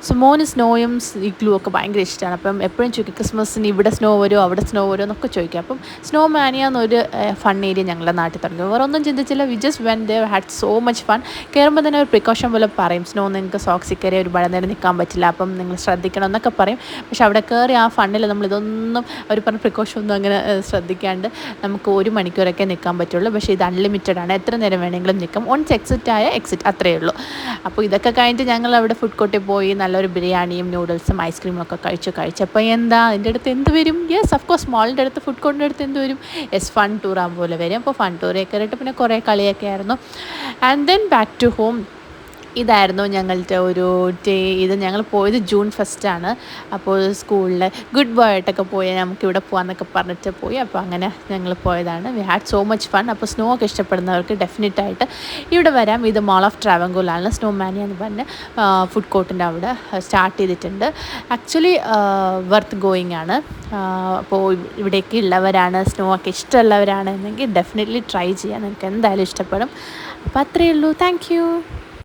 So മോന് സ്നോയും igloo ഒക്കെ ഭയങ്കര ഇഷ്ടമാണ്. അപ്പം എപ്പോഴും ചോദിക്കും ക്രിസ്മസിന് ഇവിടെ സ്നോ വരുമോ അവിടെ സ്നോ വരുമോ എന്നൊക്കെ ചോദിക്കും. അപ്പം സ്നോ മാനിയ എന്നൊരു ഫൺ ഏരിയ ഞങ്ങളുടെ നാട്ടിൽ തുടങ്ങി. വേറെ ഒന്നും ചിന്തിച്ചില്ല, we just when they had so much fun. കയറുമ്പോൾ തന്നെ ഒരു പ്രിക്കോഷൻ പോലെ പറയും, സ്നോ നിങ്ങൾക്ക് സോക്സിൽ കയറി ഒരുപാട് നേരം നിൽക്കാൻ പറ്റില്ല, അപ്പം നിങ്ങൾ ശ്രദ്ധിക്കണം എന്നൊക്കെ പറയും. പക്ഷെ അവിടെ കയറി ആ ഫണ്ണിൽ നമ്മളിതൊന്നും അവർ പറഞ്ഞ പ്രിക്കോഷൻ ഒന്നും അങ്ങനെ ശ്രദ്ധിക്കാണ്ട് നമുക്ക് 1 മണിക്കൂറൊക്കെ നിൽക്കാൻ പറ്റുള്ളൂ. പക്ഷേ ഇത് അൺലിമിറ്റഡ് ആണ്, എത്ര നേരം വേണമെങ്കിലും നിൽക്കും. ഓൺസ് എക്സിറ്റ് അത്രയേ ഉള്ളൂ. അപ്പോൾ ഇതൊക്കെ കഴിഞ്ഞിട്ട് ഞങ്ങൾ അവിടെ ഫുഡ് കോർട്ടിൽ പോയി നല്ലൊരു ബിരിയാണിയും നൂഡിൽസും ഐസ്ക്രീമും ഒക്കെ കഴിച്ചപ്പോൾ എന്താ അതിൻ്റെ അടുത്ത് എന്ത് വരും? യെസ്, ഓഫ് കോഴ്സ് മോളിൻ്റെ അടുത്ത് ഫുഡ് കോർട്ടിൻ്റെ അടുത്ത് എന്ത് വരും? യെസ്, ഫൺ ടൂർ ആകുമ്പോൾ പോലെ വരും. അപ്പോൾ ഫൺ ടൂറൊക്കെ കയറിയിട്ട് പിന്നെ കുറേ കളിയൊക്കെ ആയിരുന്നു. And then back to home. ഇതായിരുന്നു ഞങ്ങളുടെ ഒരു ഡേ. ഇത് ഞങ്ങൾ പോയത് ജൂൺ 1 അപ്പോൾ സ്കൂളിൽ ഗുഡ് ബോയ് ആയിട്ടൊക്കെ പോയി നമുക്കിവിടെ പോകാമെന്നൊക്കെ പറഞ്ഞിട്ട് പോയി. അപ്പോൾ അങ്ങനെ ഞങ്ങൾ പോയതാണ്. We had so much fun. അപ്പോൾ സ്നോ ഒക്കെ ഇഷ്ടപ്പെടുന്നവർക്ക് ഡെഫിനറ്റായിട്ട് ഇവിടെ വരാം. ഇത് മാൾ ഓഫ് ട്രാവൻകൂറിലാണ്. സ്നോ മാനിയ എന്ന് പറഞ്ഞ് ഫുഡ് കോർട്ടിൻ്റെ അവിടെ സ്റ്റാർട്ട് ചെയ്തിട്ടുണ്ട്. ആക്ച്വലി വർത്ത് ഗോയിങ് ആണ്. അപ്പോൾ ഇവിടേക്ക് ഉള്ളവരാണ്, സ്നോ ഒക്കെ ഇഷ്ടമുള്ളവരാണ് എന്നെങ്കിൽ ഡെഫിനറ്റ്ലി ട്രൈ ചെയ്യാൻ നിങ്ങൾക്ക് എന്തായാലും ഇഷ്ടപ്പെടും. അപ്പോൾ അത്രയേ ഉള്ളൂ. Thank you.